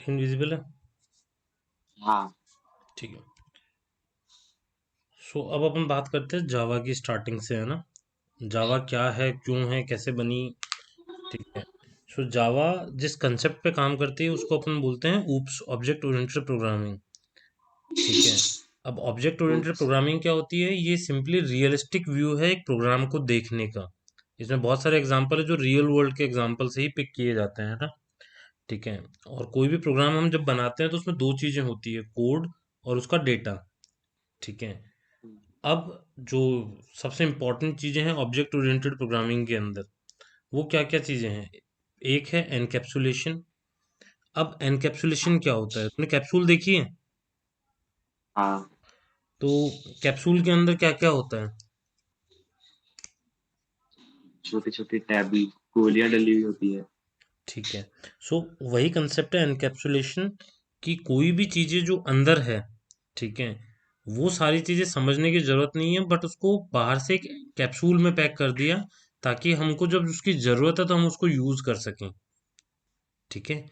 Screen visible है? हाँ। ठीक है। सो अब अपन बात करते हैं जावा की स्टार्टिंग से, है ना। जावा क्या है, क्यों है, कैसे बनी। ठीक है। सो जावा जिस कंसेप्ट पे काम करती है उसको अपन बोलते हैं ऊप्स, ऑब्जेक्ट ओरिएंटेड प्रोग्रामिंग। ठीक है। अब ऑब्जेक्ट ओरिएंटेड oops, प्रोग्रामिंग क्या होती है? ये सिंपली रियलिस्टिक व्यू है एक प्रोग्राम को देखने का। इसमें बहुत सारे एग्जांपल है जो रियल वर्ल्ड के एग्जांपल से ही पिक किए जाते हैं ना। ठीक है। और कोई भी प्रोग्राम हम जब बनाते हैं तो उसमें दो चीजें होती है, कोड और उसका डेटा। ठीक है। अब जो सबसे इम्पोर्टेंट चीजें हैं ऑब्जेक्ट ओरिएंटेड प्रोग्रामिंग के अंदर, वो क्या क्या चीजें हैं? एक है एनकैप्सुलेशन। अब एनकैप्सुलेशन क्या होता है? तुमने कैप्सूल देखी है? हाँ। तो कैप्सूल के अंदर क्या क्या होता है? छोटी छोटी टैबी गोलियां डली हुई होती है। ठीक है। सो वही कंसेप्ट है एनकैप्सुलेशन, कि कोई भी चीजें जो अंदर है, ठीक है, वो सारी चीजें समझने की जरूरत नहीं है, बट उसको बाहर से एक कैप्सूल में पैक कर दिया, ताकि हमको जब उसकी जरूरत है तो हम उसको यूज कर सकें। ठीक है।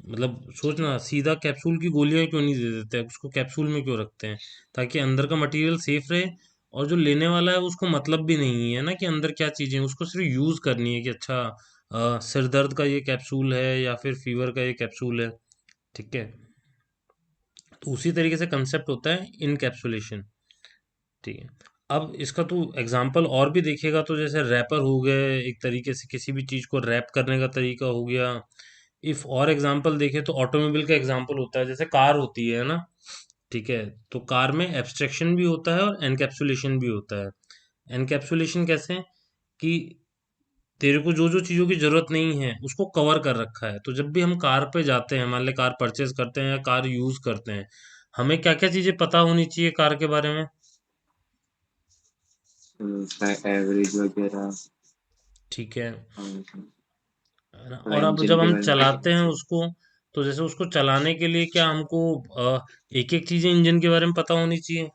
मतलब सोचना, सीधा कैप्सूल की गोलियां क्यों नहीं दे देते हैं, उसको कैप्सूल में क्यों रखते हैं? ताकि अंदर का मटेरियल सेफ रहे, और जो लेने वाला है उसको मतलब भी नहीं है ना कि अंदर क्या चीजें हैं, उसको सिर्फ यूज करनी है कि अच्छा सिर दर्द का ये कैप्सूल है या फिर फीवर का ये कैप्सूल है। ठीक है। तो उसी तरीके से कंसेप्ट होता है इनकैप्सुलेशन। ठीक है। अब इसका तो एग्जाम्पल और भी देखेगा तो जैसे रैपर हो गए, एक तरीके से किसी भी चीज को रैप करने का तरीका हो गया। इफ और एग्जाम्पल देखें तो ऑटोमोबाइल का एग्जाम्पल होता है, जैसे कार होती है ना। ठीक है। तो कार में एब्स्ट्रैक्शन भी होता है और एनकैप्सुलेशन भी होता है। एनकैप्सुलेशन कैसे? कि तेरे को जो जो चीजों की जरूरत नहीं है उसको कवर कर रखा है, तो जब भी हम कार पे जाते हैं, मान ले कार परचेज करते हैं या कार यूज करते हैं, हमें क्या क्या चीजें पता होनी चाहिए कार के बारे में? उसका एवरेज वगैरह। ठीक है। और है ना? थोड़ा और अब इंजन जब के हम बारे में पता चलाते होना हैं चाहिए। उसको, तो जैसे उसको चलाने के लिए क्या हमको एक एक चीजें इंजन के बारे में पता होनी चाहिए?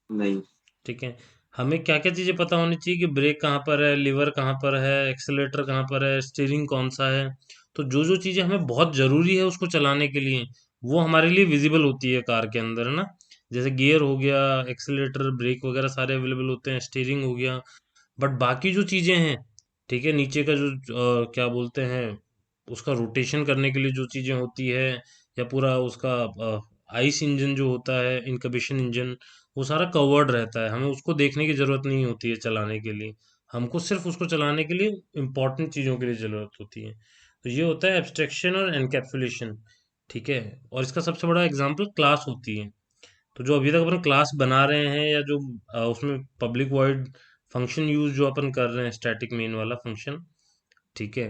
नहीं। ठीक है। हमें क्या क्या चीजें पता होनी चाहिए कि ब्रेक कहाँ पर है, लीवर कहाँ पर है, एक्सेलेटर कहाँ पर है, स्टीयरिंग कौन सा है। तो जो जो चीजें हमें बहुत जरूरी है उसको चलाने के लिए, वो हमारे लिए विजिबल होती है कार के अंदर, है ना। जैसे गियर हो गया, एक्सेलेटर, ब्रेक वगैरह सारे अवेलेबल होते हैं, स्टीयरिंग हो गया। बट बाकी जो चीजें हैं, ठीक है, नीचे का जो क्या बोलते हैं, उसका रोटेशन करने के लिए जो चीजें होती है, या पूरा उसका आइस इंजन जो होता है, इनकबिशन इंजन, वो सारा कवर्ड रहता है, हमें उसको देखने की जरूरत नहीं होती है चलाने के लिए। हमको सिर्फ उसको चलाने के लिए इम्पोर्टेंट चीजों के लिए जरूरत होती है। तो ये होता है एब्स्ट्रैक्शन और एनकैप्सुलेशन। ठीक है। और इसका सबसे बड़ा एग्जांपल क्लास होती है। तो जो अभी तक अपन क्लास बना रहे हैं, या जो उसमें पब्लिक वॉइड फंक्शन यूज जो अपन कर रहे हैं, स्टैटिक मेन वाला फंक्शन। ठीक है।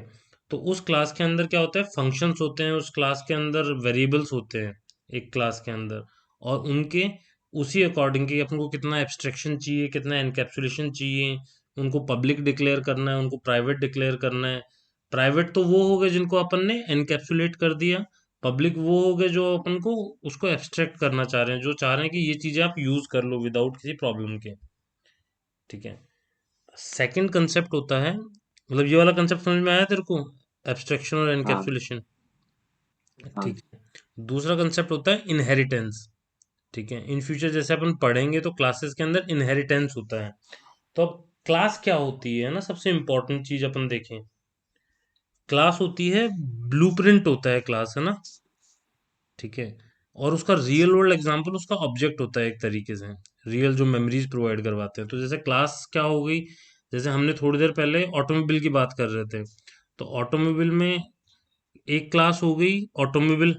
तो उस क्लास के अंदर क्या होता है, फंक्शंस होते हैं, उस क्लास के अंदर वेरिएबल्स होते हैं एक क्लास के अंदर, और उनके उसी अकॉर्डिंग कि अपन को कितना एब्स्ट्रैक्शन चाहिए, कितना एनकैप्सुलेशन चाहिए, उनको पब्लिक डिक्लेयर करना है, उनको प्राइवेट डिक्लेयर करना है। प्राइवेट तो वो हो गए जिनको अपन ने एनकैप्सुलेट कर दिया, पब्लिक वो हो गए जो अपन को उसको एब्स्ट्रैक्ट करना चाह रहे हैं, जो चाह रहे हैं कि ये चीजें आप यूज कर लो विदाउट किसी प्रॉब्लम के। ठीक है। सेकंड कंसेप्ट होता है, मतलब ये वाला कंसेप्ट समझ में आया तेरे को, एब्स्ट्रैक्शन और हाँ। एनकैप्सुलेशन? हाँ। ठीक है। दूसरा कंसेप्ट होता है इनहेरिटेंस। ठीक है। इन फ्यूचर जैसे अपन पढ़ेंगे तो क्लासेस के अंदर इनहेरिटेंस होता है। तो अब क्लास क्या होती है ना, सबसे इंपॉर्टेंट चीज अपन देखें, क्लास होती है, ब्लूप्रिंट होता है क्लास, है ना। ठीक है। और उसका रियल वर्ल्ड एग्जांपल उसका ऑब्जेक्ट होता है एक तरीके से, रियल जो मेमोरीज प्रोवाइड करवाते हैं। तो जैसे क्लास क्या हो गई, जैसे हमने थोड़ी देर पहले ऑटोमोबाइल की बात कर रहे थे, तो ऑटोमोबाइल में एक क्लास हो गई ऑटोमोबाइल।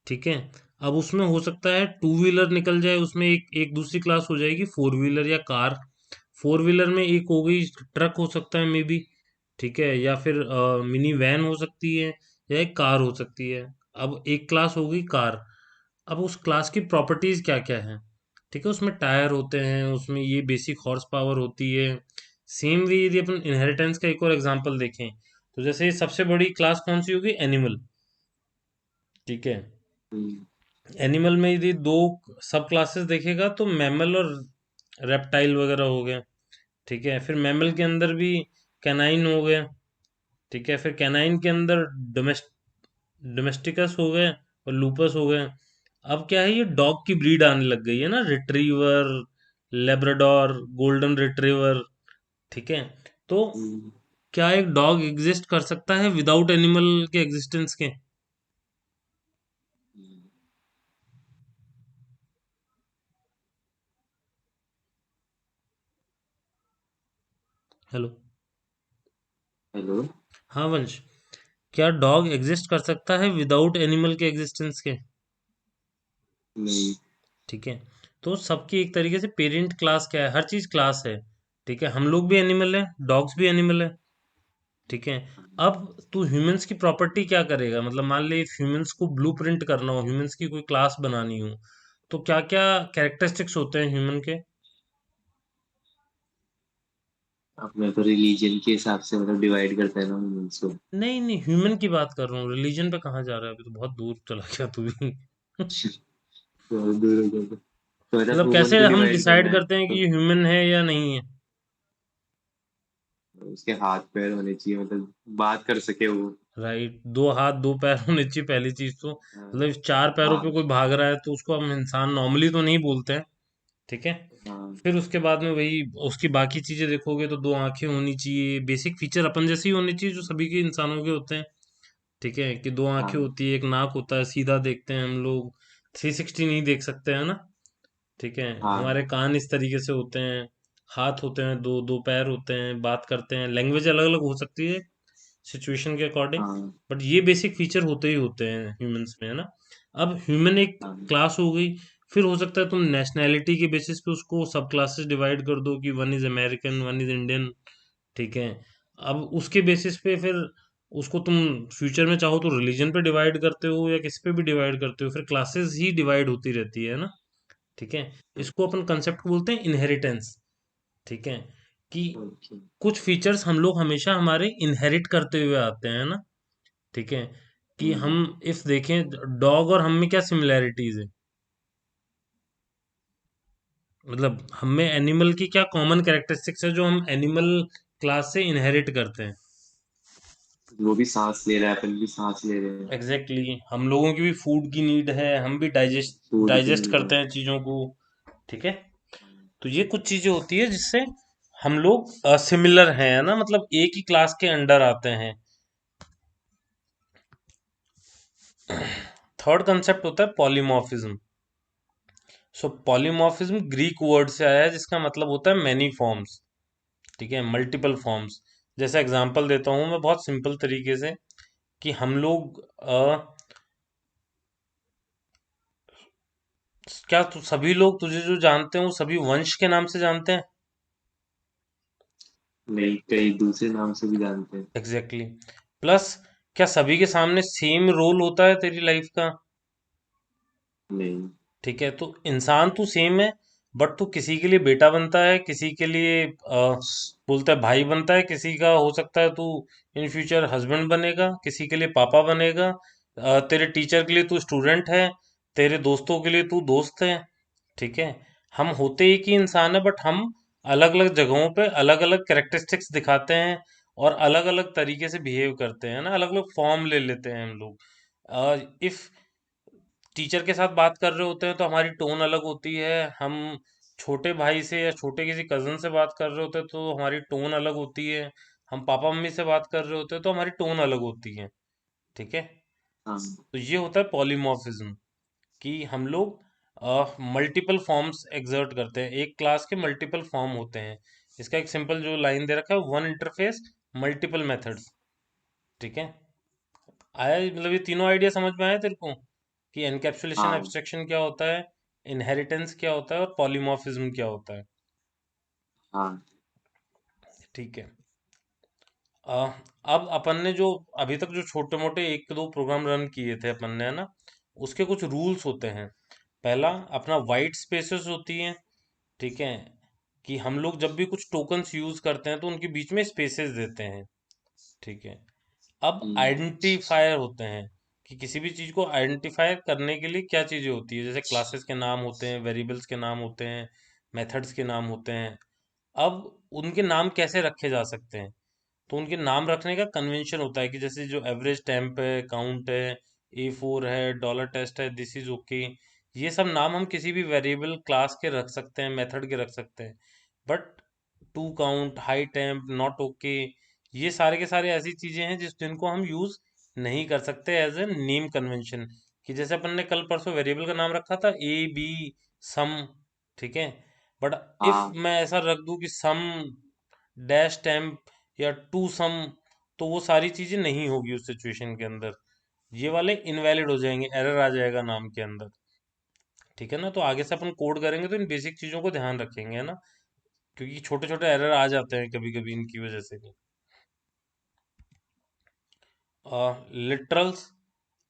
ठीक है। अब उसमें हो सकता है टू व्हीलर निकल जाए, उसमें एक एक दूसरी क्लास हो जाएगी फोर व्हीलर या कार। फोर व्हीलर में एक हो गई ट्रक, हो सकता है मे बी। ठीक है। या फिर मिनी वैन हो सकती है, या एक कार हो सकती है। अब एक क्लास हो गई कार। अब उस क्लास की प्रॉपर्टीज क्या क्या है? ठीक है। उसमें टायर होते हैं, उसमें ये बेसिक हॉर्स पावर होती है। सेम वे यदि अपन इनहेरिटेंस का एक और एग्जांपल देखें, तो जैसे सबसे बड़ी क्लास कौन सी होगी? एनिमल। ठीक है। हम्म, एनिमल में यदि दो सब क्लासेस देखेगा तो मैमल और रेप्टाइल वगैरह हो गए। ठीक है। फिर मैमल के अंदर भी कैनाइन हो गए। ठीक है। फिर कैनाइन के अंदर डोमेस्टिकस हो गए और लूपस हो गए। अब क्या है, ये डॉग की ब्रीड आने लग गई है ना, रिट्रीवर, लेब्राडोर, गोल्डन रिट्रीवर। ठीक है, तो हम्म, क्या एक डॉग एग्जिस्ट कर सकता है विदाउट एनिमल के एग्जिस्टेंस के? हम्म। हेलो। हेलो। हाँ वंश, क्या डॉग एग्जिस्ट कर सकता है विदाउट एनिमल के एग्जिस्टेंस के? नहीं। ठीक है, तो सबकी एक तरीके से पेरेंट क्लास क्या है, हर चीज क्लास है। ठीक है, हम लोग भी एनिमल है, डॉग्स भी एनिमल है। ठीक है, अब तू ह्यूमंस की प्रॉपर्टी क्या करेगा, मतलब मान ले ह्यूमंस को ब्लूप्रिंट करना हो, ह्यूमंस की कोई क्लास बनानी हो, तो क्या क्या कैरेक्टरिस्टिक्स होते हैं ह्यूमन के? अब मैं तो रिलीजन के हिसाब से मतलब डिवाइड करता है ना उसको। नहीं नहीं, ह्यूमन की बात कर रहा हूँ, रिलीजन पे कहाँ जा रहा है, अभी तो बहुत दूर चला गया तू भी। तो दूर हो गया तो मतलब मतलब ह्यूमन कैसे को हम डिवाइड करना डिसाइड है करते हैं कि तो ये ह्यूमन है या नहीं है? उसके हाथ पैर होने चाहिए, मतलब बात कर सके वो। राइट, दो हाथ दो पैर होने चाहिए पहली चीज तो। हाँ। मतलब चार पैरों पे हाँ। कोई भाग रहा है तो उसको हम इंसान नॉर्मली तो नहीं बोलते हैं। ठीक है, हाँ। फिर उसके बाद में वही उसकी बाकी चीजें देखोगे तो दो आंखें होनी चाहिए, बेसिक फीचर अपन जैसे ही होने चाहिए जो सभी के इंसानों के होते हैं। ठीक है, कि दो आंखें हाँ। होती है, एक नाक होता है, सीधा देखते हैं हम लोग, 360 नहीं देख सकते हैं ना। ठीक है, हाँ। हमारे कान इस तरीके से होते हैं, हाथ होते हैं, दो दो पैर होते हैं, बात करते हैं, लैंग्वेज अलग अलग हो सकती है सिचुएशन के अकॉर्डिंग, हाँ। बट ये बेसिक फीचर होते ही होते हैं ह्यूमंस में, है ना। अब ह्यूमन एक हाँ। क्लास हो गई, फिर हो सकता है तुम नेशनैलिटी के बेसिस पे उसको सब क्लासेस डिवाइड कर दो कि one is American, one is Indian. ठीक है, अब उसके बेसिस पे फिर उसको तुम फ्यूचर में चाहो तो रिलीजन पे डिवाइड करते हो या किस पे भी डिवाइड करते हो, फिर क्लासेस ही डिवाइड होती रहती है ना। ठीक है, इसको अपन कंसेप्ट को बोलते हैं इनहेरिटेंस। ठीक है, कि ओके। कुछ फीचर्स हम लोग हमेशा हमारे इनहेरिट करते हुए आते हैं ना। ठीक है, कि हम्म। हम इफ देखें डॉग और हम में क्या सिमिलैरिटीज है, मतलब हम में एनिमल की क्या कॉमन कैरेक्टरिस्टिक्स है जो हम एनिमल क्लास से इनहेरिट करते हैं। वो भी सांस ले रहा है, अपन भी सांस ले रहे हैं। एग्जैक्टली exactly, हम लोगों की भी फूड की नीड है, हम भी डाइजेस्ट फूड की डाइजेस्ट नीड है। करते हैं चीजों को। ठीक है, तो ये कुछ चीजें होती है जिससे हम लोग सिमिलर हैं ना, मतलब एक ही क्लास के अंडर आते हैं। थर्ड कंसेप्ट होता है पॉलीमॉर्फिज्म। सो पॉलीमॉर्फिज्म ग्रीक वर्ड से आया है जिसका मतलब होता है मैनी फॉर्म्स। ठीक है, मल्टीपल फॉर्म्स। जैसे एग्जांपल देता हूँ मैं बहुत सिंपल तरीके से, कि हम लोग क्या सभी लोग तुझे जो जानते हैं वो सभी वंश के नाम से जानते हैं? नहीं, कई दूसरे नाम से भी जानते हैं। Exactly exactly. प्लस क्या सभी के सामने सेम रोल होता है तेरी लाइफ का? नहीं। ठीक है, तो इंसान तू सेम है, बट तू किसी के लिए बेटा बनता है, किसी के लिए बोलता है भाई बनता है, किसी का हो सकता है तू इन फ्यूचर हस्बैंड बनेगा, किसी के लिए पापा बनेगा, तेरे टीचर के लिए तू स्टूडेंट है, तेरे दोस्तों के लिए तू दोस्त है। ठीक है, हम होते एक ही इंसान है, बट हम अलग अलग जगहों पे अलग अलग कैरेक्टरिस्टिक्स दिखाते हैं और अलग अलग तरीके से बिहेव करते हैं ना, अलग अलग फॉर्म ले लेते हैं हम लोग। इफ टीचर के साथ बात कर रहे होते हैं तो हमारी टोन अलग होती है, हम छोटे भाई से या छोटे किसी कजन से बात कर रहे होते हैं तो हमारी टोन अलग होती है, हम पापा मम्मी से बात कर रहे होते हैं तो हमारी टोन अलग होती है। ठीक है, हाँ। तो ये होता है पॉलीमॉर्फिज्म, कि हम लोग मल्टीपल फॉर्म्स एग्जर्ट करते हैं, एक क्लास के मल्टीपल फॉर्म होते हैं। इसका एक सिंपल जो लाइन दे रखा है, वन इंटरफेस मल्टीपल मेथड्स। ठीक है, आया मतलब ये तीनों आइडिया समझ में आया तेरे को, कि एनकैप्सुलेशन हाँ। एब्स्ट्रैक्शन क्या होता है, इनहेरिटेंस क्या होता है और पॉलीमॉर्फिज्म क्या होता है। हाँ। ठीक है, अ, अब अपन ने जो अभी तक जो छोटे मोटे एक दो प्रोग्राम रन किए थे अपन ने, है ना, उसके कुछ रूल्स होते हैं। पहला अपना वाइट स्पेसेस होती हैं। ठीक है, कि हम लोग जब भी कुछ टोकन्स यूज करते हैं तो उनके बीच में स्पेसेस देते हैं। ठीक है, अब हम्म। आइडेंटिफायर होते हैं, कि किसी भी चीज को आइडेंटिफाई करने के लिए क्या चीजें होती है, जैसे क्लासेस के नाम होते हैं, वेरिएबल्स के नाम होते हैं, मेथड्स के नाम होते हैं। अब उनके नाम कैसे रखे जा सकते हैं, तो उनके नाम रखने का कन्वेंशन होता है, कि जैसे जो एवरेज टेम्प है, काउंट है, A4 है, डॉलर टेस्ट है, दिस इज ओके। ये सब नाम हम किसी भी वेरिएबल क्लास के रख सकते हैं, मेथड के रख सकते हैं। But to count, high temp, not okay, ये सारे के सारे ऐसी चीजें हैं जिनको हम यूज नहीं कर सकते एज ए नेम कन्वेंशन। कि जैसे अपन ने कल परसों वेरिएबल का नाम रखा था A B सम, ठीक है। बट इफ हाँ। मैं ऐसा रख दूं कि सम डैश टेम्प या टू सम, तो वो सारी चीजें नहीं होगी उस सिचुएशन के अंदर। ये वाले इनवैलिड हो जाएंगे, एरर आ जाएगा नाम के अंदर। ठीक है ना। तो आगे से अपन कोड करेंगे तो इन बेसिक चीजों को ध्यान रखेंगे, है ना। क्योंकि छोटे छोटे एरर आ जाते हैं कभी कभी इनकी वजह से भी। लिटरल्स।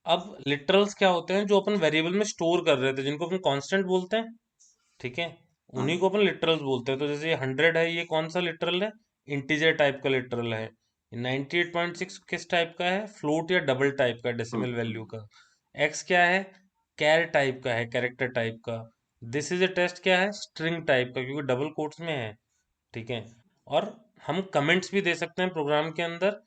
अब लिटरल्स क्या होते हैं, जो अपन वेरिएबल में स्टोर कर रहे थे, जिनको अपन कांस्टेंट बोलते हैं, ठीक है। उन्हीं हाँ। को अपन लिटरल्स बोलते हैं। तो जैसे ये 100 है, ये कौन सा लिटरल है? इंटीजर टाइप का लिटरल है। 98.6 किस टाइप का है? फ्लोट या डबल टाइप का, डेसिमल वैल्यू का। एक्स क्या है? कैर टाइप का है, कैरेक्टर टाइप का। दिस इज ए टेस्ट क्या है? स्ट्रिंग टाइप का, क्योंकि डबल कोट्स में है, ठीक है। और हम कमेंट्स भी दे सकते हैं प्रोग्राम के अंदर,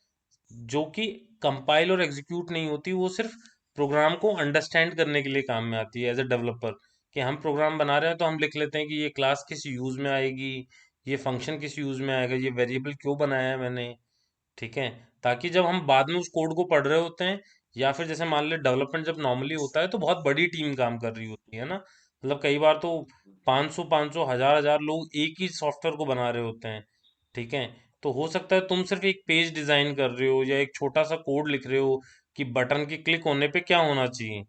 जो कि कंपाइल और एग्जीक्यूट नहीं होती, वो सिर्फ प्रोग्राम को अंडरस्टैंड करने के लिए काम में आती है एज ए डेवलपर। कि हम प्रोग्राम बना रहे हैं तो हम लिख लेते हैं कि ये क्लास किस यूज में आएगी, ये फंक्शन किस यूज में आएगा, ये वेरिएबल क्यों बनाया है मैंने, ठीक है। ताकि जब हम बाद में उस कोड को पढ़ रहे होते हैं, या फिर जैसे मान ले डेवलपमेंट जब नॉर्मली होता है तो बहुत बड़ी टीम काम कर रही होती है ना। मतलब कई बार तो 500 500 हजार हजार लोग एक ही सॉफ्टवेयर को बना रहे होते हैं, ठीक है। तो हो सकता है तुम सिर्फ एक पेज डिजाइन कर रहे हो या एक छोटा सा कोड लिख रहे हो कि बटन के क्लिक होने पे क्या होना चाहिए,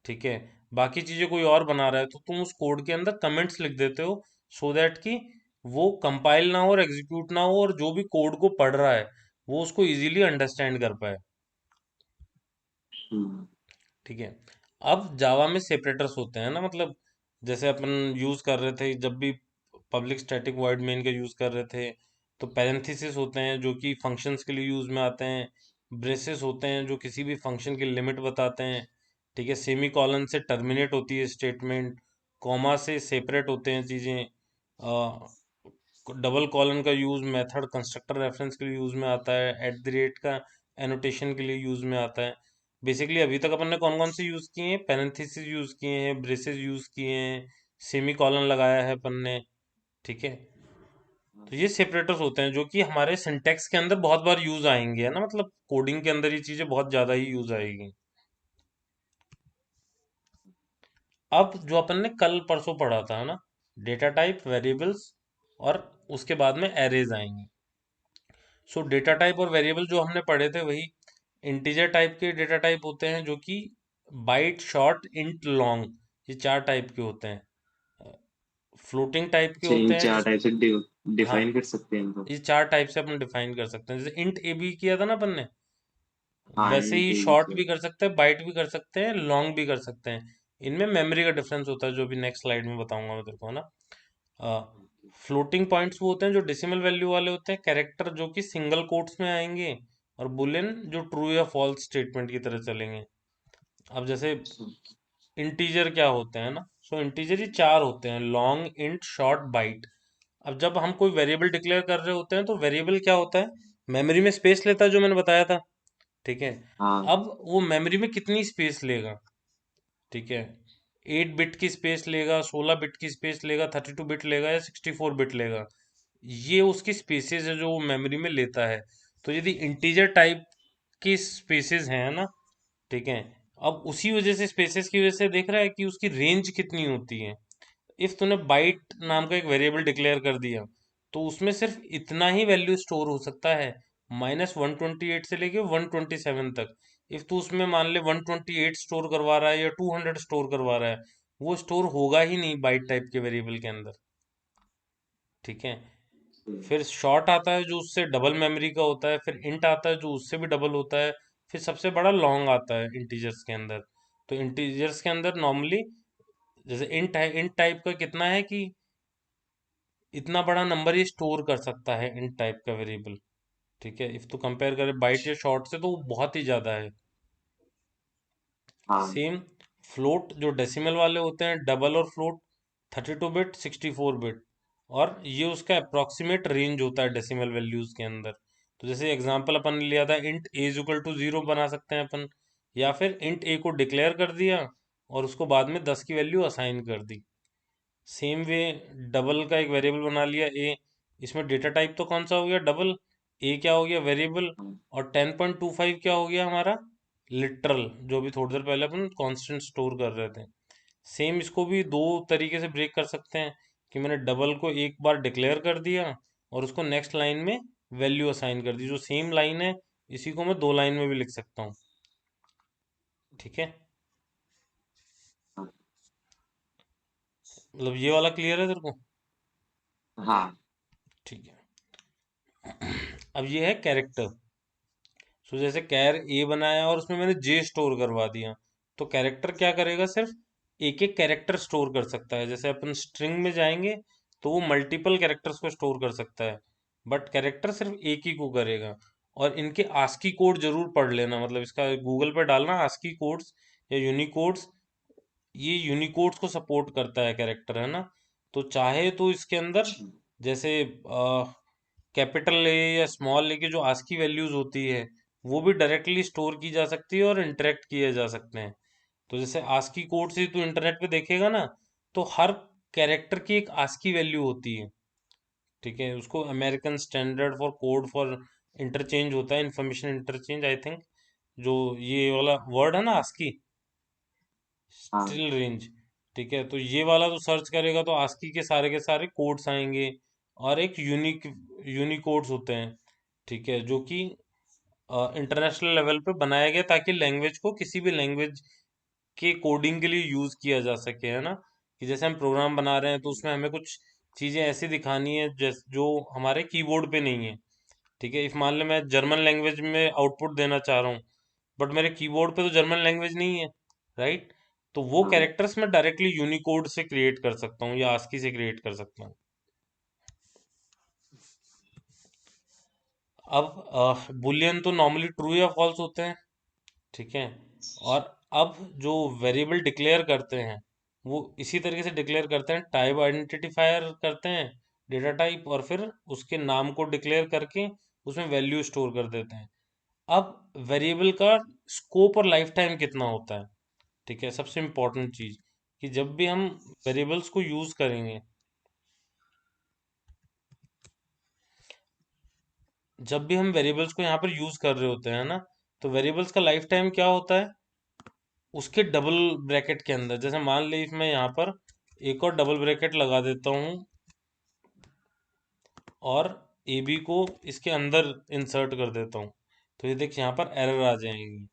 ठीक है। बाकी चीजें कोई और बना रहा है तो तुम उस कोड के अंदर कमेंट्स लिख देते हो, सो दैट कि वो कंपाइल ना हो और एग्जीक्यूट ना हो, और जो भी कोड को पढ़ रहा है वो उसको इजीली अंडरस्टैंड कर पाए, हम्म। ठीक है। अब जावा में सेपरेटर्स होते हैं ना, मतलब जैसे अपन यूज कर रहे थे जब भी पब्लिक स्टैटिक वॉइड मेन का यूज कर रहे थे, तो पैरेंथेसिस होते हैं जो कि फंक्शंस के लिए यूज में आते हैं। ब्रेसेस होते हैं जो किसी भी फंक्शन की लिमिट बताते हैं, ठीक है। सेमी कॉलन से टर्मिनेट होती है स्टेटमेंट। कॉमा से सेपरेट होते हैं चीजें। डबल कॉलन का यूज मेथड कंस्ट्रक्टर रेफरेंस के लिए यूज में आता है। एट द रेट का एनोटेशन के लिए यूज में आता है। बेसिकली अभी तक अपन ने कौन कौन से यूज किए हैं? पैरेंथेसिस यूज किए हैं, ब्रेसेस यूज किए हैं, सेमी कॉलन लगाया है अपन ने, ठीक है। तो ये सेपरेटर्स होते हैं जो कि हमारे सिंटेक्स के अंदर बहुत बार यूज आएंगे, है ना। मतलब कोडिंग के अंदर ये चीजें बहुत ज्यादा ही यूज आएगी। अब जो अपन ने कल परसों पढ़ा था, है ना, डेटा टाइप, वेरिएबल्स, और उसके बाद में एरेज आएंगे। सो डेटा टाइप और वेरिएबल जो हमने पढ़े थे वही इंटीजर टाइप के डेटा टाइप होते हैं, जो कि बाइट, शॉर्ट, इंट, लॉन्ग, ये चार टाइप के होते हैं। फ्लोटिंग टाइप के अच्छा, होते इन हैं चार जिस टाइप से हाँ, डिफाइन कर सकते हैं इनको। ये चार टाइप से अपन डिफाइन कर सकते हैं। जैसे इंट ए बी किया था ना अपन ने, हाँ, वैसे इन ही टीवी शॉर्ट से। भी कर सकते हैं, बाइट भी कर सकते हैं, लॉन्ग भी कर सकते हैं। इनमें मेमोरी का डिफरेंस होता है, जो भी नेक्स्ट स्लाइड में बताऊंगा मैं तेरे को, है ना। फ्लोटिंग पॉइंट्स वो होते हैं जो डेसिमल वैल्यू वाले होते हैं, कैरेक्टर जो कि सिंगल कोट्स में आएंगे, और बुलियन जो ट्रू या फॉल्स स्टेटमेंट की तरह चलेंगे। अब जैसे अच्छा। इंटीजर क्या होते हैं ना, सो इंटीजर ही चार होते हैं: लॉन्ग, इंट, शॉर्ट, बाइट। अब जब हम कोई वेरिएबल डिक्लेयर कर रहे होते हैं तो वेरिएबल क्या होता है? मेमोरी में स्पेस लेता है, जो मैंने बताया था, ठीक है। हाँ। अब वो मेमोरी में कितनी स्पेस लेगा, ठीक है। 8 बिट की स्पेस लेगा, 16 बिट की स्पेस लेगा, 32 बिट लेगा, या 64 बिट लेगा, ये उसकी स्पेसेस है जो वो मेमोरी में लेता है। तो यदि इंटीजर टाइप की स्पेसेस हैं ना, ठीक है। अब उसी वजह से, स्पेसेस की वजह से देख रहा है कि उसकी रेंज कितनी होती है। इफ तूने बाइट नाम का एक वेरिएबल डिक्लेयर कर दिया, तो उसमें सिर्फ इतना ही वैल्यू स्टोर हो सकता है, -128 से लेके 127 तक। इफ तू उसमें मान ले 128 स्टोर करवा रहा है या 200 स्टोर करवा रहा है, वो स्टोर होगा ही नहीं बाइट टाइप के वेरिएबल के अंदर, ठीक है। फिर शॉर्ट आता है जो उससे डबल मेमोरी का होता है, फिर इंट आता है जो उससे भी डबल होता है, फिर सबसे बड़ा लॉन्ग आता है इंटीजर्स के अंदर। तो इंटीजर्स के अंदर नॉर्मली, जैसे इंट है, इंट टाइप का कितना है कि इतना बड़ा नंबर ये स्टोर कर सकता है इंट टाइप का वेरिएबल, ठीक है। इफ तो कंपेयर करें बाइट या शॉर्ट से, तो वो बहुत ही ज्यादा है। हाँ। सेम फ्लोट जो डेसिमल वाले होते हैं, डबल और फ्लोट, 32 बिट, 64 बिट, और ये उसका अप्रोक्सीमेट रेंज होता है डेसिमल वैल्यूज के अंदर। तो जैसे एग्जांपल अपन ने लिया था, int a is equal to 0 बना सकते हैं अपन, या फिर इंट ए को डिक्लेयर कर दिया और उसको बाद में 10 की वैल्यू असाइन कर दी। सेम वे डबल का एक वेरिएबल बना लिया ए, इसमें डेटा टाइप तो कौन सा हो गया, डबल। ए क्या हो गया, वेरिएबल। हाँ, और 10.25 क्या हो गया हमारा, लिटरल, जो भी थोड़ी देर पहले अपन कांस्टेंट स्टोर कर रहे थे। सेम इसको भी दो तरीके से ब्रेक कर सकते हैं, कि मैंने डबल को एक बार डिक्लेयर कर दिया और उसको नेक्स्ट लाइन में वैल्यू असाइन कर दी। जो सेम लाइन है इसी को मैं दो लाइन में भी लिख सकता हूँ। ठीक है, हाँ, मतलब ये वाला क्लियर है तेरे को? हाँ, ठीक है। अब ये है कैरेक्टर। सो जैसे कैर ए बनाया और उसमें मैंने जे स्टोर करवा दिया, तो कैरेक्टर क्या करेगा, सिर्फ एक एक कैरेक्टर स्टोर कर सकता है। जैसे अपन स्ट्रिंग में जाएंगे तो वो मल्टीपल कैरेक्टर्स को स्टोर कर सकता है, बट कैरेक्टर सिर्फ एक ही को करेगा। और इनके आस्की कोड जरूर पढ़ लेना, मतलब इसका गूगल पे डालना आस्की कोड्स या यूनिकोड्स। ये यूनिकोड्स को सपोर्ट करता है कैरेक्टर, है ना। तो चाहे तो इसके अंदर अच्छा, जैसे कैपिटल ए या स्मॉल ए की जो आस्की वैल्यूज होती है वो भी डायरेक्टली स्टोर की जा सकती है और इंटरेक्ट किए जा सकते हैं। तो जैसे आस्की कोड से तू इंटरनेट पे देखेगा ना, तो हर कैरेक्टर की एक आस्की वैल्यू होती है। ठीक है, उसको American standard for code for interchange होता है, इंफॉर्मेशन इंटरचेंज आई थिंक, जो ये वाला वर्ड है ना आस्की, हाँ, स्टिल रेंज। ठीक है, तो ये वाला तो सर्च करेगा तो आस्की के सारे कोड्स आएंगे, और एक यूनिकोड्स होते हैं। ठीक है, जो कि इंटरनेशनल लेवल पे बनाया गया ताकि लैंग्वेज को किसी भी लैंग्वेज के कोडिंग के लिए यूज किया जा सके, है ना। कि जैसे हम प्रोग्राम बना रहे हैं तो उसमें हमें कुछ चीजें ऐसी दिखानी है जो हमारे कीबोर्ड पे नहीं है। ठीक है, इफ मान ले मैं जर्मन लैंग्वेज में आउटपुट देना चाह रहा हूँ, बट मेरे कीबोर्ड पे तो जर्मन लैंग्वेज नहीं है, राइट। तो वो हाँ, कैरेक्टर्स मैं डायरेक्टली यूनिकोड से क्रिएट कर सकता हूँ या आस्की से क्रिएट कर सकता हूँ। अब बुलियन तो नॉर्मली ट्रू या फॉल्स होते हैं। ठीक है, और अब जो वेरिएबल डिक्लेयर करते हैं वो इसी तरीके से डिक्लेयर करते हैं, टाइप आइडेंटिफायर करते हैं, डेटा टाइप, और फिर उसके नाम को डिक्लेयर करके उसमें वैल्यू स्टोर कर देते हैं। अब वेरिएबल का स्कोप और लाइफ टाइम कितना होता है, ठीक है, सबसे इम्पोर्टेंट चीज, कि जब भी हम वेरिएबल्स को यूज करेंगे, जब भी हम वेरिएबल्स को यहाँ पर यूज कर रहे होते हैं ना, तो वेरिएबल्स का लाइफ टाइम क्या होता है, उसके डबल ब्रैकेट के अंदर। जैसे मान ली मैं यहाँ पर एक और डबल ब्रैकेट लगा देता हूँ और ए बी को इसके अंदर इंसर्ट कर देता हूँ, तो ये देख यहाँ पर एरर आ जाएंगी।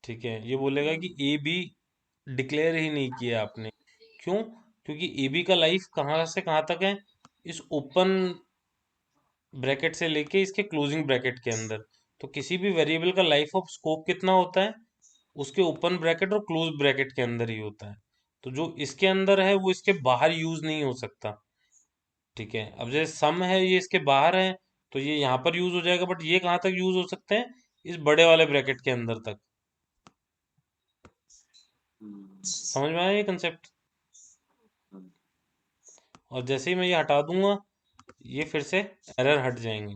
ठीक है, ये बोलेगा कि ए बी डिक्लेयर ही नहीं किया आपने। क्यों? क्योंकि ए बी का लाइफ कहाँ से कहाँ तक है, इस ओपन ब्रैकेट से लेके इसके क्लोजिंग ब्रैकेट के अंदर। तो किसी भी वेरिएबल का लाइफ ऑफ स्कोप कितना होता है, उसके ओपन ब्रैकेट और क्लोज ब्रैकेट के अंदर ही होता है। तो जो इसके अंदर है वो इसके बाहर यूज नहीं हो सकता। ठीक है, अब जैसे सम है ये इसके बाहर है, तो ये यहाँ पर यूज हो जाएगा, बट ये कहाँ तक यूज हो सकते हैं, इस बड़े वाले ब्रैकेट के अंदर तक। हम्म, समझ में आया ये कंसेप्ट? हाँ, और जैसे ही मैं ये हटा दूंगा, ये फिर से एरर हट जाएंगे।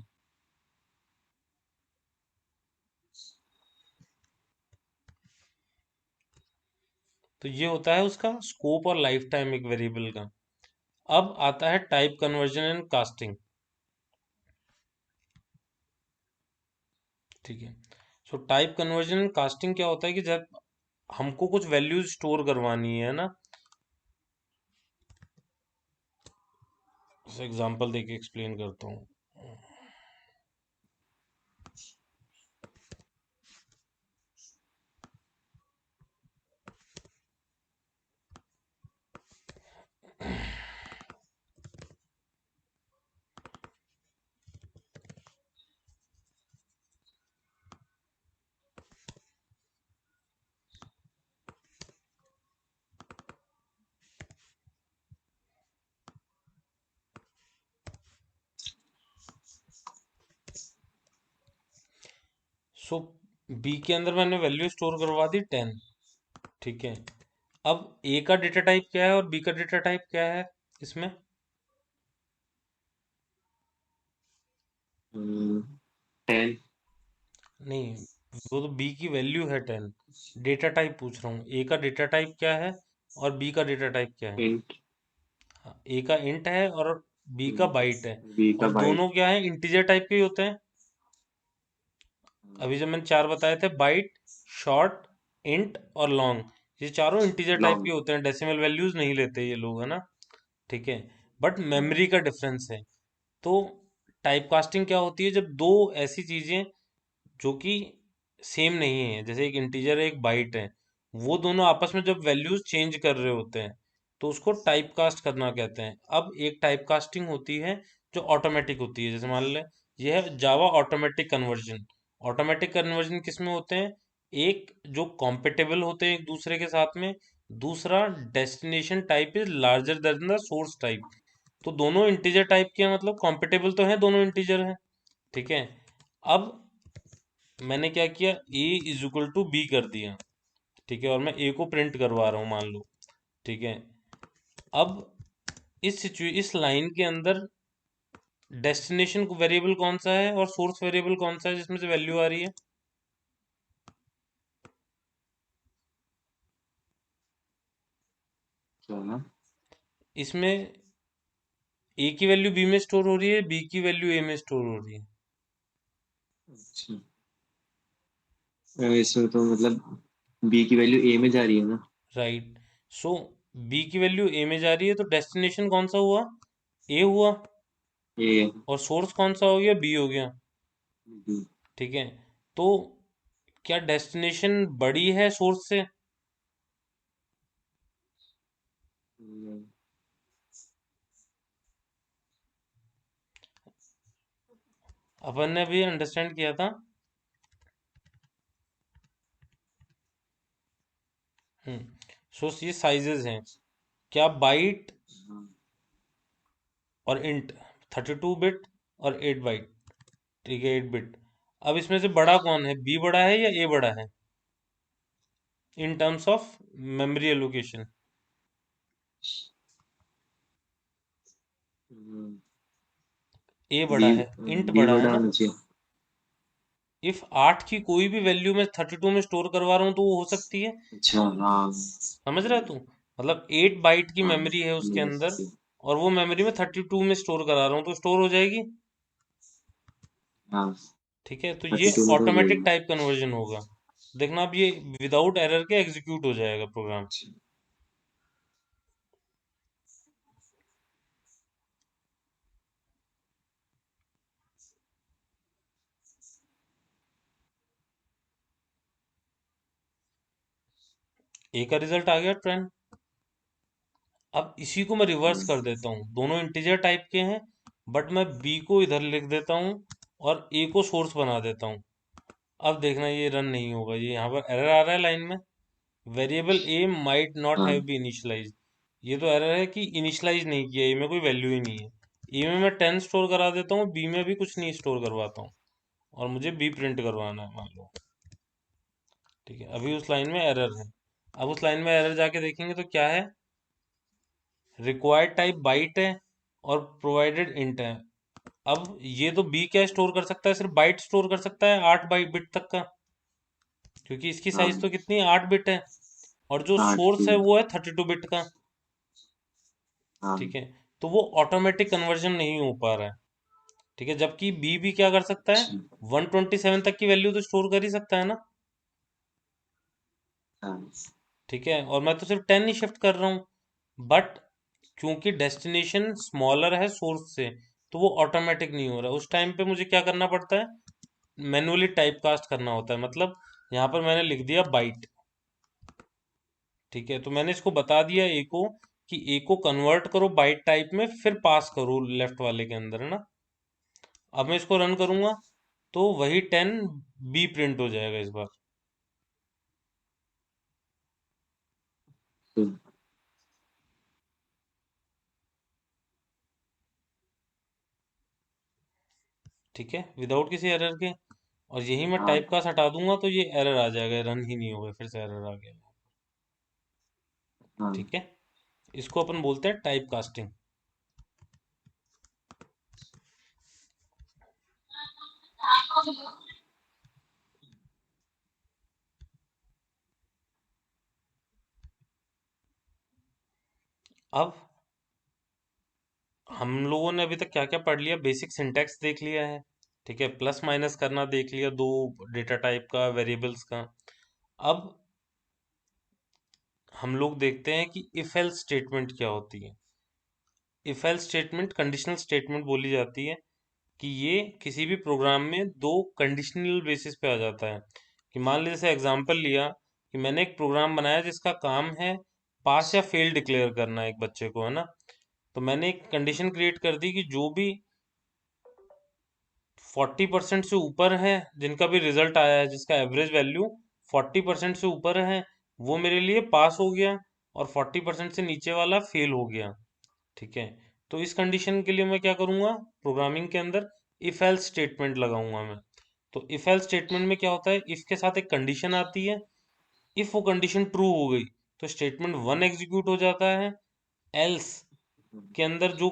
तो ये होता है उसका स्कोप और लाइफ टाइम एक वेरिएबल का। अब आता है टाइप कन्वर्जन एंड कास्टिंग। ठीक है, so type conversion and casting क्या होता है, कि जब हमको कुछ वैल्यूज स्टोर करवानी है ना, एग्जांपल देके एक्सप्लेन करता हूँ। सो बी के अंदर मैंने वैल्यू स्टोर करवा दी 10। ठीक है, अब ए का डेटा टाइप क्या है और बी का डेटा टाइप क्या है इसमें? 10। नहीं, वो तो बी की वैल्यू है 10। डेटा टाइप पूछ रहा हूँ, ए का डेटा टाइप क्या है और बी का डेटा टाइप क्या है। इंट। हाँ, ए का इंट है और बी का बाइट है। बी का और बाइट। दोनों क्या है, इंटीजर टाइप के ही होते हैं। अभी जब मैंने चार बताए थे, बाइट, शॉर्ट, इंट और लॉन्ग, ये चारों इंटीजर टाइप के लॉन्ग। होते हैं, डेसिमल वैल्यूज नहीं लेते ये लोग, है ना। ठीक है। बट हाँ। मेमोरी का डिफरेंस है। तो टाइप कास्टिंग क्या होती है, जब दो ऐसी चीजें जो कि सेम नहीं है, जैसे एक इंटीजर है एक बाइट है, वो दोनों आपस में जब वैल्यूज चेंज कर रहे होते हैं, तो उसको टाइप कास्ट करना कहते हैं। अब एक टाइप कास्टिंग होती है जो ऑटोमेटिक होती है, जैसे मान ले ये है जावा ऑटोमेटिक कन्वर्जन। ऑटोमेटिक कन्वर्जन किस में होते हैं, एक जो कॉम्पेटेबल होते हैं एक दूसरे के साथ में, दूसरा destination type is larger than the source type. तो दोनों इंटीजर टाइप के हैं, मतलब कॉम्पेटेबल तो है, दोनों इंटीजर हैं। ठीक है। अब मैंने क्या किया, ए इज इक्वल टू बी कर दिया। ठीक है, और मैं ए को प्रिंट करवा रहा हूँ मान लो। ठीक है। अब इस लाइन के अंदर डेस्टिनेशन वेरिएबल कौन सा है और सोर्स वेरिएबल कौन सा है जिसमें से वैल्यू आ रही है। क्या है ना? इसमें ए की वैल्यू बी में स्टोर हो रही है, बी की वैल्यू ए में स्टोर हो रही है। अच्छा। इसमें तो मतलब बी की वैल्यू ए में जा रही है ना? राइट। सो बी की वैल्यू ए में जा रही है, तो डेस्टिनेशन कौन सा हुआ, ए हुआ। ए। और सोर्स कौन सा हो गया, बी हो गया। बी। ठीक है। तो क्या डेस्टिनेशन बड़ी है सोर्स से। अपन ने भी अंडरस्टैंड किया था। सो ये साइजेस हैं, क्या बाइट और इंट, 32 बिट और 8 बाइट। ठीक है, 8 बिट। अब इसमें से बड़ा कौन है, बी बड़ा है या ए बड़ा है in terms of memory allocation. A b. बड़ा है, इंट बी बड़ा है बड़ा ना। होना चाहिए। इफ 8 की कोई भी वैल्यू मैं 32 में स्टोर करवा रहा हूँ तो वो हो सकती है। अच्छा। हाँ। समझ रहा है तू, मतलब 8 बाइट की हाँ, मेमोरी है उसके समझ अंदर, सकती हूँ। और वो मेमोरी में 32 में स्टोर करा रहा हूँ, तो स्टोर हो जाएगी। हाँ, ठीक है, तो ये 32 में तो हो ऑटोमेटिक जाएगी। टाइप कन्वर्जन होगा। देखना अब ये विदाउट एरर के एग्जीक्यूट हो जाएगा प्रोग्राम। अच्छा। ए का रिजल्ट आ गया 10। अब इसी को मैं रिवर्स हाँ। कर देता हूँ, दोनों इंटीजर टाइप के हैं, बट मैं बी को इधर लिख देता हूँ और ए को सोर्स बना देता हूँ। अब देखना ये रन नहीं होगा, ये यहाँ पर एरर आ रहा है लाइन में, variable A might not have हाँ। B initialise. ये तो एरर है कि इनिशियलाइज नहीं किया, ए में कोई वैल्यू ही नहीं है। ए में मैं 10 स्टोर करा देता हूँ, बी में भी कुछ नहीं स्टोर करवाता हूँ, और मुझे बी प्रिंट करवाना है मान लो। ठीक है, अभी उस लाइन में एरर है। अब उस लाइन में एरर जाके देखेंगे तो क्या है, रिक्वायर्ड टाइप बाइट है और प्रोवाइडेड इंट है। अब ये तो बी क्या स्टोर कर सकता है, सिर्फ बाइट स्टोर कर सकता है 8 बाइट तक का, क्योंकि इसकी साइज हाँ। तो कितनी है, 8 बिट है। और जो हाँ, सोर्स है ठीक। वो है 32 बिट का। हाँ। ठीक है। तो वो ऑटोमेटिक कन्वर्जन नहीं हो पा रहा है। ठीक है, जबकि बी भी क्या कर सकता है, अच्छा। 127 तक की वैल्यू तो स्टोर कर ही सकता है ना। हाँ। ठीक है, और मैं तो सिर्फ 10 ही शिफ्ट कर रहा हूँ। बट क्योंकि डेस्टिनेशन स्मॉलर है सोर्स से, तो वो ऑटोमेटिक नहीं हो रहा, उस टाइम पे मुझे क्या करना पड़ता है, मैनुअली टाइप कास्ट करना होता है। मतलब यहाँ पर मैंने लिख दिया बाइट। ठीक है, तो मैंने इसको बता दिया ए को कि ए को कन्वर्ट करो बाइट टाइप में, फिर पास करो लेफ्ट वाले के अंदर, है ना। अब मैं इसको रन करूंगा तो वही 10 बी प्रिंट हो जाएगा इस बार। तो ठीक है, विदाउट किसी एरर के। और यही मैं हाँ। टाइप कास्ट हटा दूंगा तो ये एरर आ जाएगा, रन ही नहीं होगा, फिर से एरर आ गया। हाँ। ठीक है, इसको अपन बोलते हैं टाइप कास्टिंग। अब हम लोगों ने अभी तक क्या क्या पढ़ लिया, बेसिक सिंटैक्स देख लिया है, ठीक है, प्लस माइनस करना देख लिया, दो डेटा टाइप का, वेरिएबल्स का। अब हम लोग देखते हैं कि इफ एल्स स्टेटमेंट क्या होती है। If else statement conditional statement बोली जाती है कि ये किसी भी प्रोग्राम में दो कंडीशनल बेसिस पे आ जाता है। कि मान लीजिए जैसे एग्जांपल लिया कि मैंने एक प्रोग्राम बनाया जिसका काम है पास या फेल डिक्लेयर करना एक बच्चे को, है ना। तो मैंने एक कंडीशन क्रिएट कर दी कि जो भी 40% से ऊपर है, जिनका भी रिजल्ट आया है, जिसका एवरेज वैल्यू 40% से ऊपर है, वो मेरे लिए पास हो गया, और 40% से नीचे वाला फेल हो गया, ठीक है। तो इस कंडीशन के लिए मैं क्या करूंगा, प्रोग्रामिंग के अंदर इफ एल्स स्टेटमेंट लगाऊंगा मैं। तो इफ एल्स स्टेटमेंट में क्या होता है, इफ के साथ एक कंडीशन आती है, इफ वो कंडीशन ट्रू हो गई तो स्टेटमेंट वन एग्जीक्यूट हो जाता है। एल्स के अंदर जो,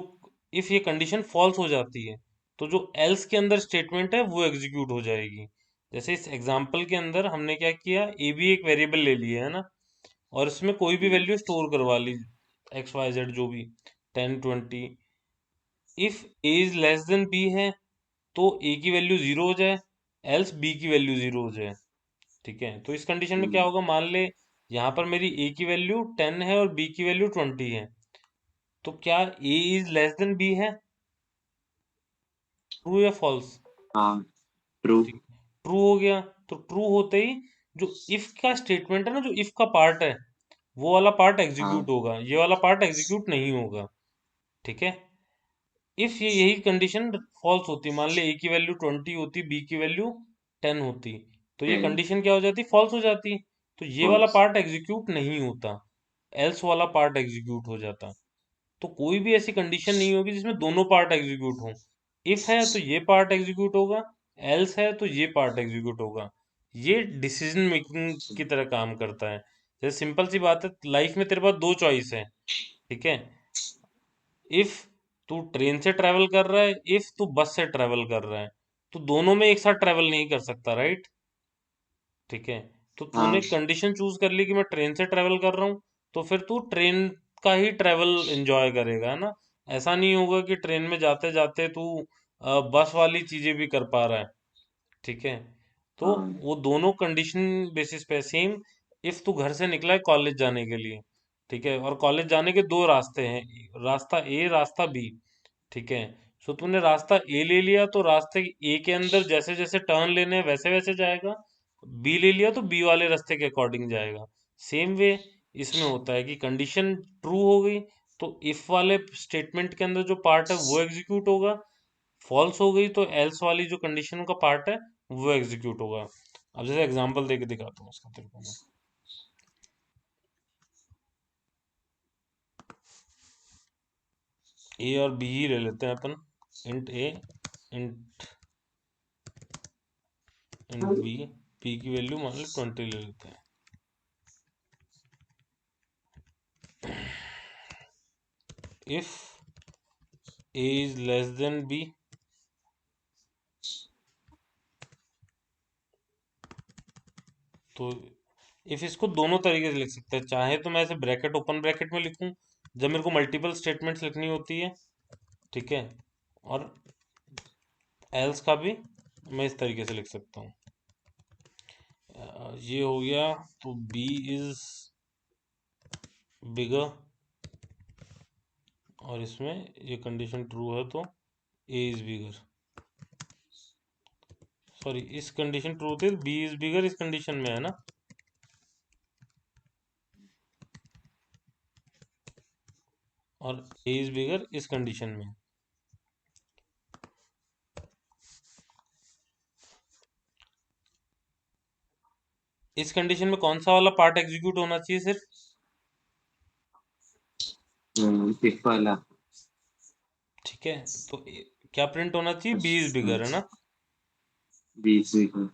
इफ ये कंडीशन फॉल्स हो जाती है तो जो एल्स के अंदर स्टेटमेंट है वो एग्जीक्यूट हो जाएगी। जैसे इस एग्जांपल के अंदर हमने क्या किया, ए बी एक वेरिएबल ले लिया है ना, और इसमें कोई भी वैल्यू स्टोर करवा ली, एक्स वाई जेड जो भी, 10 20। If a is less than b है तो ए की वैल्यू जीरो हो जाए, एल्स बी की वैल्यू जीरो हो जाए, ठीक है। तो इस कंडीशन में क्या होगा, मान ले यहाँ पर मेरी ए की वैल्यू 10 है और बी की वैल्यू 20 है, तो क्या ए इज लेस देन बी है, ट्रू या फॉल्स। हाँ, ट्रू। ठीक, ट्रू हो गया। तो ट्रू होते ही जो इफ का स्टेटमेंट है ना, जो इफ का पार्ट है, वो वाला पार्ट हाँ, एग्जीक्यूट होगा, ये वाला पार्ट एग्जीक्यूट नहीं होगा, ठीक है। इफ ये यही कंडीशन फॉल्स होती, मान ले ए की वैल्यू 20 होती, बी की वैल्यू 10 होती, तो ये 10 कंडीशन क्या हो जाती, फॉल्स हो जाती। तो ये वाला फॉल्स। पार्ट एग्जीक्यूट नहीं होता, एल्स वाला पार्ट एग्जीक्यूट हो जाता। तो कोई भी ऐसी कंडीशन नहीं होगी जिसमें दोनों पार्ट एग्जीक्यूट हों। इफ है तो ये पार्ट एग्जीक्यूट होगा, एल्स है तो ये पार्ट एग्जीक्यूट होगा। ये डिसीजन मेकिंग की तरह काम करता है। जैसे सिंपल सी बात है, लाइफ में तेरे पास दो चॉइस है, ठीक है। इफ तू ट्रेन से ट्रेवल कर रहा है, इफ तू बस से ट्रेवल कर रहा है, तो दोनों में एक साथ ट्रेवल नहीं कर सकता, राइट, ठीक है। तो तूने हाँ, कंडीशन चूज कर ली कि मैं ट्रेन से ट्रेवल कर रहा हूँ, तो फिर तू ट्रेन का ही ट्रेवल एंजॉय करेगा, है ना। ऐसा नहीं होगा कि ट्रेन में जाते जाते तू बस वाली चीजें भी कर पा रहा है, ठीक है। तो हाँ, वो दोनों कंडीशन बेसिस पे सेम। इफ तू घर से निकला है कॉलेज जाने के लिए, ठीक है, और कॉलेज जाने के दो रास्ते हैं, रास्ता ए रास्ता बी, ठीक है। सो तूने रास्ता ए ले लिया तो रास्ते ए के अंदर जैसे जैसे टर्न लेने हैं वैसे वैसे जाएगा, बी ले लिया तो बी वाले रास्ते के अकॉर्डिंग जाएगा। सेम वे इसमें होता है कि कंडीशन ट्रू हो गई तो इफ वाले स्टेटमेंट के अंदर जो पार्ट है वो एग्जीक्यूट होगा, फॉल्स हो गई तो एल्स वाली जो कंडीशन का पार्ट है वो एग्जीक्यूट होगा। अब जैसे एग्जांपल देके दिखाता हूँ इसका तेरे को मैं। ए और बी ही ले लेते हैं अपन, int a int int b, p की वैल्यू मान लो 20 ले लेते हैं। If a is less than b, तो इफ इसको दोनों तरीके से लिख सकते हैं, चाहे तो मैं ऐसे ब्रैकेट ओपन ब्रैकेट में लिखूं जब मेरे को मल्टीपल स्टेटमेंट्स लिखनी होती है, ठीक है, और एल्स का भी मैं इस तरीके से लिख सकता हूँ। ये हो गया, तो बी इज बिगर, और इसमें ये कंडीशन ट्रू है तो ए इज बिगर, सॉरी इस कंडीशन ट्रू थी, बी इज बिगर इस कंडीशन में है ना, और ए इज बिगर इस कंडीशन में। इस कंडीशन में कौन सा वाला पार्ट एग्जीक्यूट होना चाहिए सिर्फ, इफ वाला। ठीक है। तो क्या प्रिंट होना चाहिए, बी इज बिगर, है ना। 20 का।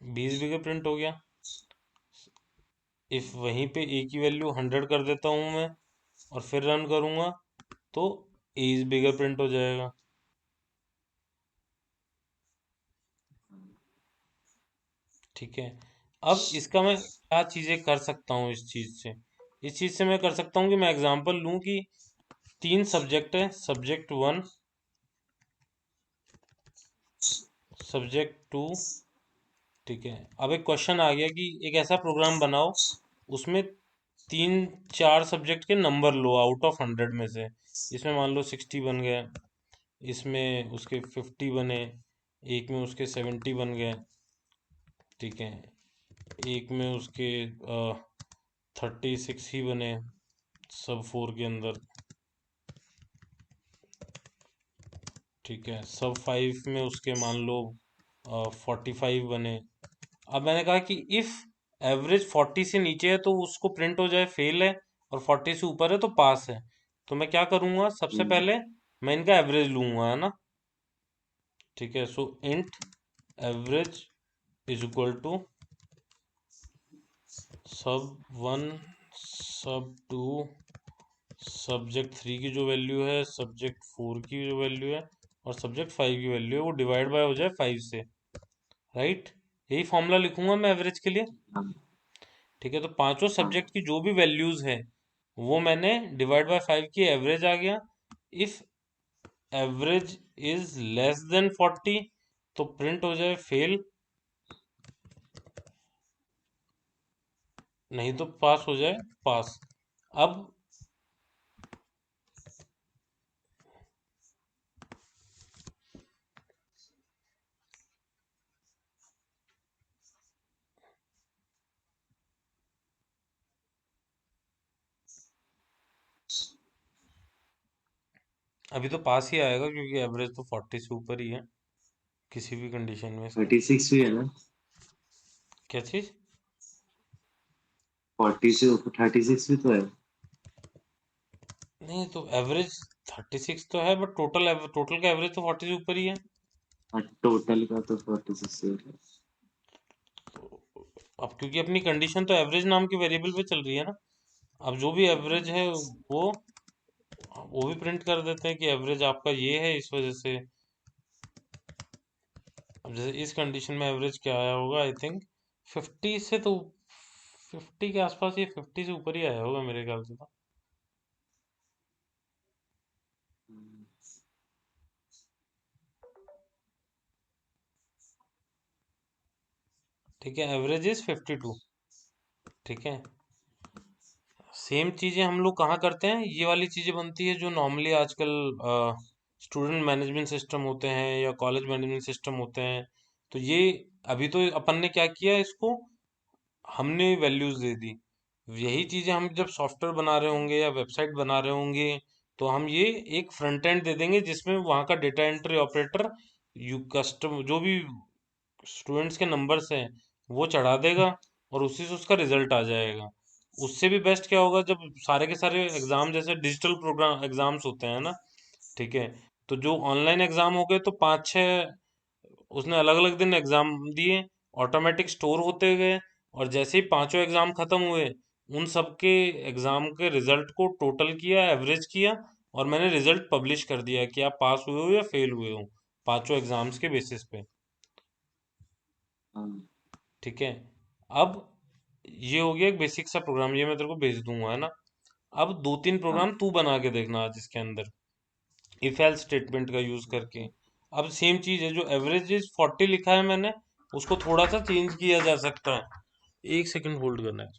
20 बिगर प्रिंट हो गया। इफ वहीं पे ए की वैल्यू 100 कर देता हूं मैं, और फिर रन करूंगा तो ए इज बिगर प्रिंट हो जाएगा। ठीक है। अब इसका मैं क्या चीजें कर सकता हूँ इस चीज से। इस चीज से मैं कर सकता हूँ कि मैं एग्जांपल लूँ कि तीन सब्जेक्ट है, सब्जेक्ट वन, सब्जेक्ट टू। ठीक है। अब एक क्वेश्चन आ गया कि एक ऐसा प्रोग्राम बनाओ उसमें तीन चार सब्जेक्ट के नंबर लो आउट ऑफ 100 में से। इसमें मान लो 60 बन गए, इसमें उसके 50 बने, एक में उसके 70 बन गए। ठीक है। एक में उसके 36 ही बने, सब फोर के अंदर। ठीक है। सब फाइव में उसके मान लो 45 बने। अब मैंने कहा कि इफ एवरेज 40 से नीचे है तो उसको प्रिंट हो जाए फेल है, और 40 से ऊपर है तो पास है। तो मैं क्या करूंगा, सबसे हम्म, पहले मैं इनका एवरेज लूंगा, है ना। ठीक है। So int average is equal to sub one, sub two, subject three की जो वैल्यू है, सब्जेक्ट फोर की जो वैल्यू है, और सब्जेक्ट फाइव की वैल्यू है, वो डिवाइड बाय हो जाए फाइव से। राइट। यही फॉर्मूला लिखूंगा मैं एवरेज के लिए। हाँ ठीक है। तो पांचों हाँ सब्जेक्ट की जो भी वैल्यूज है वो मैंने डिवाइड बाय फाइव की, एवरेज आ गया। If average is less then 40 तो प्रिंट हो जाए फेल, नहीं तो पास हो जाए पास। अब अभी तो पास ही आएगा क्योंकि एवरेज तो 40 से ऊपर ही है किसी भी कंडीशन में इसके। 36 भी है ना। क्या चीज? 40 से ऊपर 36 भी तो है। नहीं तो एवरेज 36 तो है, बट टोटल का एवरेज तो 40 से ऊपर ही है। हाँ टोटल का तो 46 है। अब क्योंकि अपनी कंडीशन तो एवरेज नाम के वेरिएबल पे चल रही है ना, अब जो भी एवरेज है वो भी प्रिंट कर देते हैं कि एवरेज आपका ये है इस वजह से। अब जैसे इस कंडीशन में एवरेज क्या आया होगा, आई थिंक 50 से तो 50 के आसपास, ये 50 से ऊपर ही आया होगा मेरे ख्याल से तो। ठीक है। Average is 52। ठीक है। सेम चीजें हम लोग कहाँ करते हैं, ये वाली चीजें बनती है जो नॉर्मली आजकल स्टूडेंट मैनेजमेंट सिस्टम होते हैं या कॉलेज मैनेजमेंट सिस्टम होते हैं। तो ये अभी तो अपन ने क्या किया, इसको हमने वैल्यूज दे दी। यही चीजें हम जब सॉफ्टवेयर बना रहे होंगे या वेबसाइट बना रहे होंगे तो हम ये एक फ्रंट एंड दे देंगे जिसमें वहाँ का data entry operator you custom जो भी स्टूडेंट्स के नंबर्स हैं वो चढ़ा देगा, और उसी से उसका रिजल्ट आ जाएगा। उससे भी बेस्ट क्या होगा, जब सारे के सारे एग्जाम जैसे डिजिटल प्रोग्राम एग्जाम्स होते हैं ना। ठीक है। तो जो ऑनलाइन एग्जाम हो गए तो पाँच छः उसने अलग अलग दिन एग्जाम दिए, ऑटोमेटिक स्टोर होते गए, और जैसे ही पांचों एग्जाम खत्म हुए उन सबके एग्जाम के रिजल्ट को टोटल किया, एवरेज किया, और मैंने रिजल्ट पब्लिश कर दिया कि आप पास हुए हो या फेल हुए हो पांचों एग्जाम्स के बेसिस पे। हाँ ठीक है। अब ये हो गया एक बेसिक सा प्रोग्राम, ये मैं तेरे को भेज दूंगा, है ना। अब दो तीन हाँ। प्रोग्राम तू बना के देखना आज इसके अंदर, इफ एल्स स्टेटमेंट का यूज करके। अब सेम चीज है, जो एवरेज इज 40 लिखा है मैंने, उसको थोड़ा सा चेंज किया जा सकता है। एक सेकंड होल्ड करना है।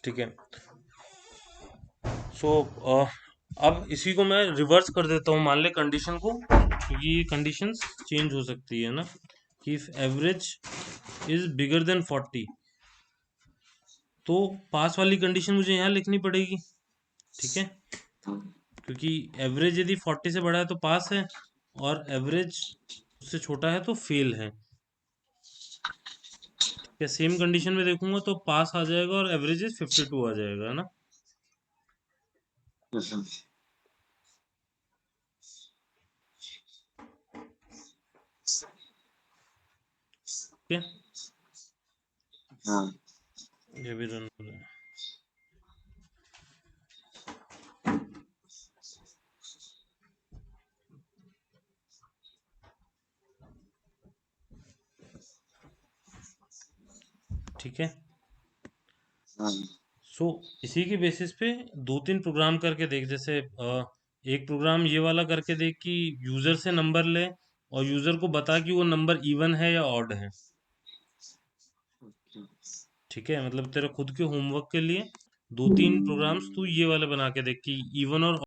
ठीक है। सो अब इसी को मैं रिवर्स कर देता हूँ, मान ले कंडीशन को, क्योंकि ये कंडीशंस चेंज हो सकती है ना, कि if average is bigger than 40 तो पास वाली कंडीशन मुझे यहाँ लिखनी पड़ेगी। ठीक है। हाँ क्योंकि एवरेज यदि 40 से बड़ा है तो पास है, और एवरेज उससे छोटा है तो फेल है। क्या सेम कंडीशन में देखूंगा तो पास आ जाएगा और एवरेज 52 आ जाएगा, है ना। हाँ। है, हाँ। ये भी रन हो रहा है। ठीक है। हाँ। सो इसी के बेसिस पे दो तीन प्रोग्राम करके देख, जैसे एक प्रोग्राम ये वाला करके देख कि यूजर से नंबर ले और यूजर को बता कि वो नंबर इवन है या ऑड है। ओके। ठीक है, मतलब तेरे खुद के होमवर्क के लिए दो तीन प्रोग्राम्स तू ये वाले बना के देख कि इवन और